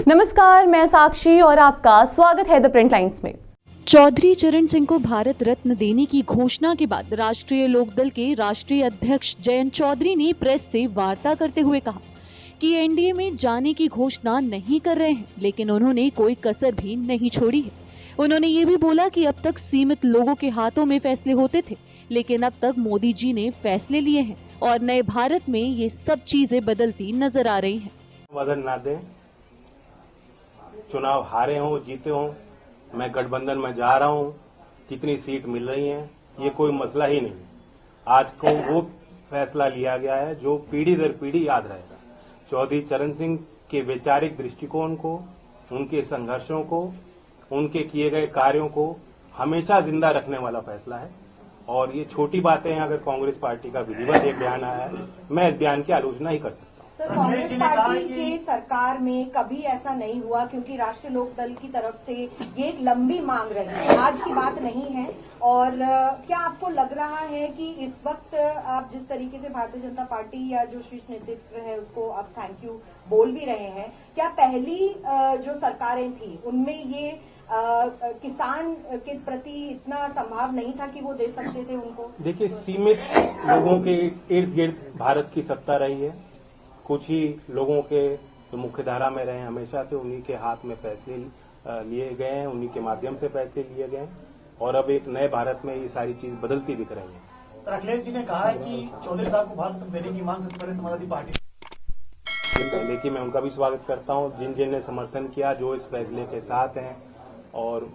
नमस्कार, मैं साक्षी और आपका स्वागत है द प्रिंट लाइन्स में। चौधरी चरण सिंह को भारत रत्न देने की घोषणा के बाद राष्ट्रीय लोकदल के राष्ट्रीय अध्यक्ष जयंत चौधरी ने प्रेस से वार्ता करते हुए कहा कि एनडीए में जाने की घोषणा नहीं कर रहे हैं, लेकिन उन्होंने कोई कसर भी नहीं छोड़ी है। उन्होंने ये भी बोला कि अब तक सीमित लोगों के हाथों में फैसले होते थे, लेकिन अब तक मोदी जी ने फैसले लिए हैं और नए भारत में ये सब चीजें बदलती नजर आ रही हैं। वजन ना दें, चुनाव हारे हों जीते हों, मैं गठबंधन में जा रहा हूं, कितनी सीट मिल रही हैं, ये कोई मसला ही नहीं। आज को वो फैसला लिया गया है जो पीढ़ी दर पीढ़ी याद रहेगा। चौधरी चरण सिंह के वैचारिक दृष्टिकोण को, उनके संघर्षों को, उनके किए गए कार्यों को हमेशा जिंदा रखने वाला फैसला है। और ये छोटी बातें हैं, अगर कांग्रेस पार्टी का विधिवत एक बयान आया है, मैं इस बयान की आलोचना ही कर सकता हूं। सर, कांग्रेस पार्टी के सरकार में कभी ऐसा नहीं हुआ, क्योंकि राष्ट्रीय लोकदल की तरफ से ये एक लंबी मांग रही है, आज की बात नहीं है। और क्या आपको लग रहा है कि इस वक्त आप जिस तरीके से भारतीय जनता पार्टी या जो शीर्ष नेतृत्व है उसको आप थैंक यू बोल भी रहे हैं, क्या पहली जो सरकारें थी उनमें ये किसान के प्रति इतना संभाव नहीं था कि वो दे सकते थे उनको? देखिए, सीमित लोगों के इर्द गिर्द भारत की सत्ता रही है। कुछ ही लोगों के जो मुख्य धारा में रहे हमेशा से, उन्हीं के हाथ में फैसले लिए गए हैं, उन्हीं के माध्यम से फैसले लिए गए हैं और अब एक नए भारत में ये सारी चीज बदलती दिख रही है। सर, अखिलेश जी ने कहा है कि चौधरी साहब को भारत रत्न देने की मांग सबसे पहले समाजवादी पार्टी। देखिए, मैं उनका भी स्वागत करता हूं, जिन जिन ने समर्थन किया, जो इस फैसले के साथ हैं और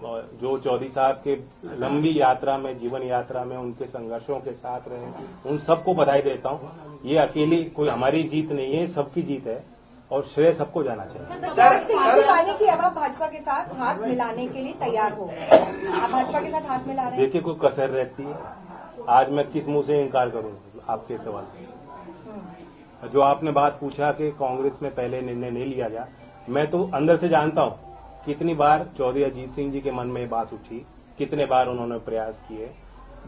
जो चौधरी साहब के लंबी यात्रा में, जीवन यात्रा में उनके संघर्षों के साथ रहे, उन सबको बधाई देता हूं। ये अकेली कोई हमारी जीत नहीं है, सबकी जीत है और श्रेय सबको जाना चाहिए। पाने की अब आप भाजपा के साथ हाथ मिलाने के लिए तैयार हो, आप भाजपा के साथ हाथ मिला रहे हैं? देखिए, कोई कसर रहती है, आज मैं किस मुंह से इनकार करूं आपके सवाल। जो आपने बात पूछा कि कांग्रेस में पहले निर्णय नहीं लिया गया, मैं तो अंदर से जानता हूं कितनी बार चौधरी अजीत सिंह जी के मन में ये बात उठी, कितने बार उन्होंने प्रयास किए।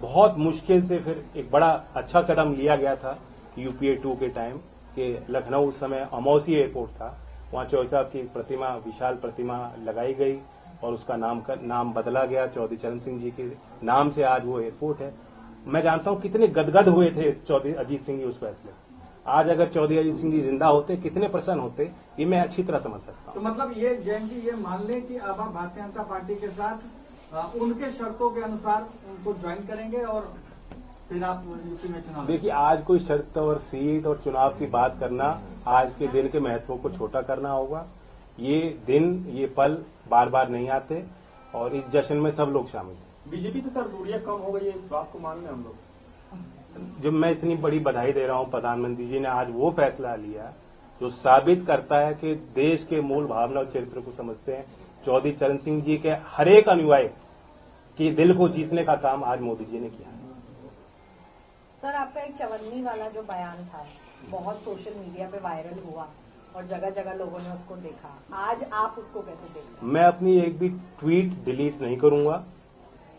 बहुत मुश्किल से फिर एक बड़ा अच्छा कदम लिया गया था यूपीए 2 के टाइम के लखनऊ उस समय अमौसी एयरपोर्ट था, वहां चौधरी साहब की प्रतिमा, विशाल प्रतिमा लगाई गई और उसका नाम बदला गया, चौधरी चरण सिंह जी के नाम से आज वो एयरपोर्ट है। मैं जानता हूं कितने गदगद हुए थे चौधरी अजीत सिंह जी उस फैसले से। आज अगर चौधरी अजीत सिंह जी जिंदा होते, कितने प्रसन्न होते, ये मैं अच्छी तरह समझ सकता हूं। तो मतलब ये जयंत जी, ये मान लें कि अब आप भारतीय जनता पार्टी के साथ उनके शर्तों के अनुसार उनको ज्वाइन करेंगे और फिर आप यूपी में चुनाव। देखिए, आज कोई शर्त और सीट और चुनाव की बात करना, आज के दिन के महत्व को छोटा करना होगा। ये दिन, ये पल बार बार नहीं आते और इस जश्न में सब लोग शामिल हैं। बीजेपी से सर दूरियां कम हो गई है, इस बात को मान लें हम लोग। जब मैं इतनी बड़ी बधाई दे रहा हूं, प्रधानमंत्री जी ने आज वो फैसला लिया जो साबित करता है कि देश के मूल भावना और चरित्र को समझते हैं। चौधरी चरण सिंह जी के हर एक अनुयायी के दिल को जीतने का काम आज मोदी जी ने किया। सर, आपका एक चवन्नी वाला जो बयान था बहुत सोशल मीडिया पे वायरल हुआ और जगह जगह लोगों ने उसको देखा, आज आप उसको कैसे देखते हैं? मैं अपनी एक भी ट्वीट डिलीट नहीं करूंगा।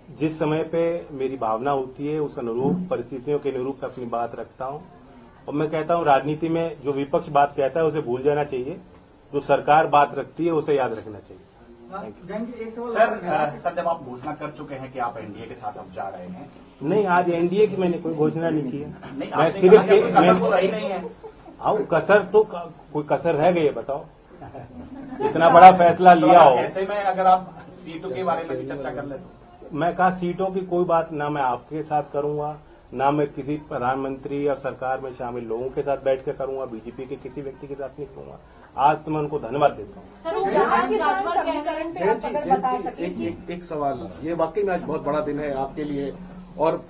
जिस समय पे मेरी भावना होती है, उस अनुरूप परिस्थितियों के अनुरूप अपनी बात रखता हूं और मैं कहता हूं, राजनीति में जो विपक्ष बात कहता है उसे भूल जाना चाहिए, जो सरकार बात रखती है उसे याद रखना चाहिए। सर, जब आप घोषणा कर चुके हैं कि आप एनडीए के साथ अब जा रहे हैं। नहीं, आज एनडीए की मैंने कोई घोषणा नहीं की है। मैं सिर्फ नहीं है। हाँ, कसर तो कोई कसर रह गई है, बताओ। इतना बड़ा फैसला लिया हो, ऐसे में अगर आप सीटों के बारे में भी चर्चा कर ले तो। मैं कहा सीटों की कोई बात ना मैं आपके साथ करूंगा, ना मैं किसी प्रधानमंत्री या सरकार में शामिल लोगों के साथ बैठ कर करूंगा, बीजेपी के किसी व्यक्ति के साथ नहीं करूंगा। आज तो मैं उनको धन्यवाद देता हूँ। एक सवाल, ये वाकई में आज बहुत बड़ा दिन है आपके लिए और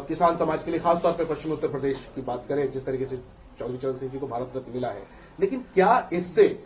किसान समाज के लिए, खासतौर पर पश्चिमी उत्तर प्रदेश की बात करें, जिस तरीके से चौधरी चरण सिंह जी को भारत रत्न मिला है, लेकिन क्या इससे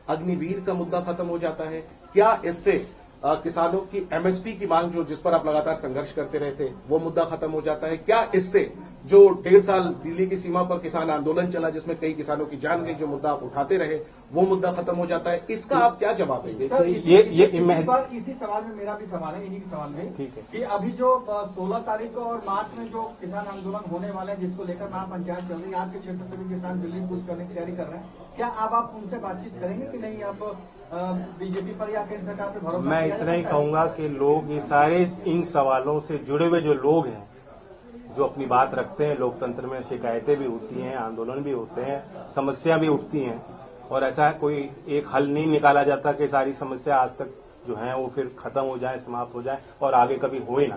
अग्निवीर का मुद्दा खत्म हो जाता है? क्या इससे किसानों की एमएसपी की मांग, जो जिस पर आप लगातार संघर्ष करते रहे थे, वो मुद्दा खत्म हो जाता है? क्या इससे जो 1.5 साल दिल्ली की सीमा पर किसान आंदोलन चला, जिसमें कई किसानों की जान गई, जो मुद्दा आप उठाते रहे, वो मुद्दा खत्म हो जाता है। इसका आप क्या जवाब देंगे? सर, इसी सवाल में मेरा भी सवाल है, इन्हीं सवाल में ठीक है कि अभी जो 16 तारीख को और मार्च में जो किसान आंदोलन होने वाले हैं, जिसको लेकर महापंचायत चल रही है, आपके क्षेत्र से भी किसान दिल्ली कूच करने की तैयारी कर रहे हैं, क्या आप उनसे बातचीत करेंगे कि नहीं? आप बीजेपी पर या केंद्र सरकार पर भरोसा? मैं इतना ही कहूंगा कि लोग ये सारे इन सवालों से जुड़े हुए जो लोग हैं, जो अपनी बात रखते हैं, लोकतंत्र में शिकायतें भी होती हैं, आंदोलन भी होते हैं, समस्या भी उठती हैं, और ऐसा कोई एक हल नहीं निकाला जाता कि सारी समस्या आज तक जो है वो फिर खत्म हो जाए, समाप्त हो जाए और आगे कभी होए ना।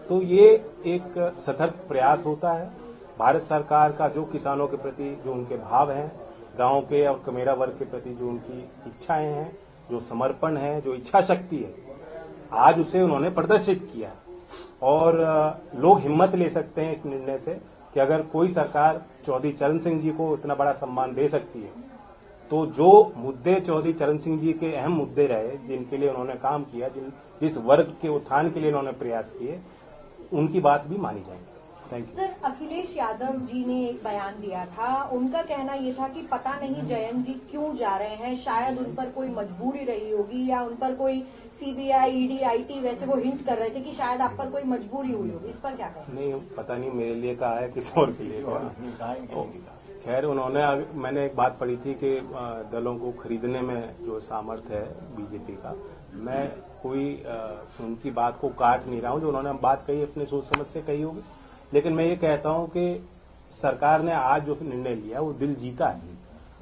तो ये एक सतर्क प्रयास होता है भारत सरकार का, जो किसानों के प्रति जो उनके भाव हैं, गांव के और कमेरा वर्ग के प्रति जो उनकी इच्छाएं हैं, जो समर्पण है, जो इच्छा शक्ति है, आज उसे उन्होंने प्रदर्शित किया। और लोग हिम्मत ले सकते हैं इस निर्णय से कि अगर कोई सरकार चौधरी चरण सिंह जी को इतना बड़ा सम्मान दे सकती है, तो जो मुद्दे चौधरी चरण सिंह जी के अहम मुद्दे रहे, जिनके लिए उन्होंने काम किया, जिस वर्ग के उत्थान के लिए उन्होंने प्रयास किए, उनकी बात भी मानी जाएगी। Thank you. Sir, Akhilesh Yadav ji ने एक बयान दिया था, उनका कहना ये था कि पता नहीं जयंत जी क्यों जा रहे हैं, शायद उन पर कोई मजबूरी रही होगी या उन पर कोई सीबीआई, ईडी, आईटी, वैसे वो हिंट कर रहे थे कि शायद आप पर कोई मजबूरी हुई होगी। इस पर क्या कहें? नहीं, पता नहीं मेरे लिए कहा है, किसी और के लिए कहा। खैर, उन्होंने, मैंने एक बात पढ़ी थी कि दलों को खरीदने में जो सामर्थ्य है बीजेपी का, मैं कोई उनकी बात को काट नहीं रहा हूं। जो उन्होंने बात कही अपने सोच समझ से कही होगी, लेकिन मैं ये कहता हूं कि सरकार ने आज जो निर्णय लिया वो दिल जीता है,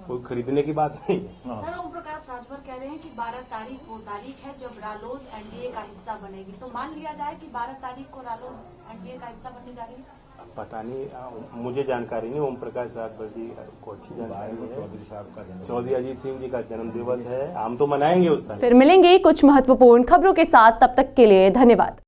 कोई खरीदने की बात नहीं है। सर, ओम प्रकाश राजभर कह रहे हैं कि 12 तारीख वो तारीख है जब रालोद एनडीए का हिस्सा बनेगी, तो मान लिया जाए कि 12 तारीख को रालोद एनडीए का हिस्सा बनने जा रही है? पता नहीं, मुझे जानकारी नहीं। ओम प्रकाश राजभर जी को अच्छी जानकारी है। चौधरी साहब का, चौधरी अजीत सिंह जी का जन्म दिवस है, हम तो मनाएंगे उस दिन। फिर मिलेंगे कुछ महत्वपूर्ण खबरों के साथ, तब तक के लिए धन्यवाद।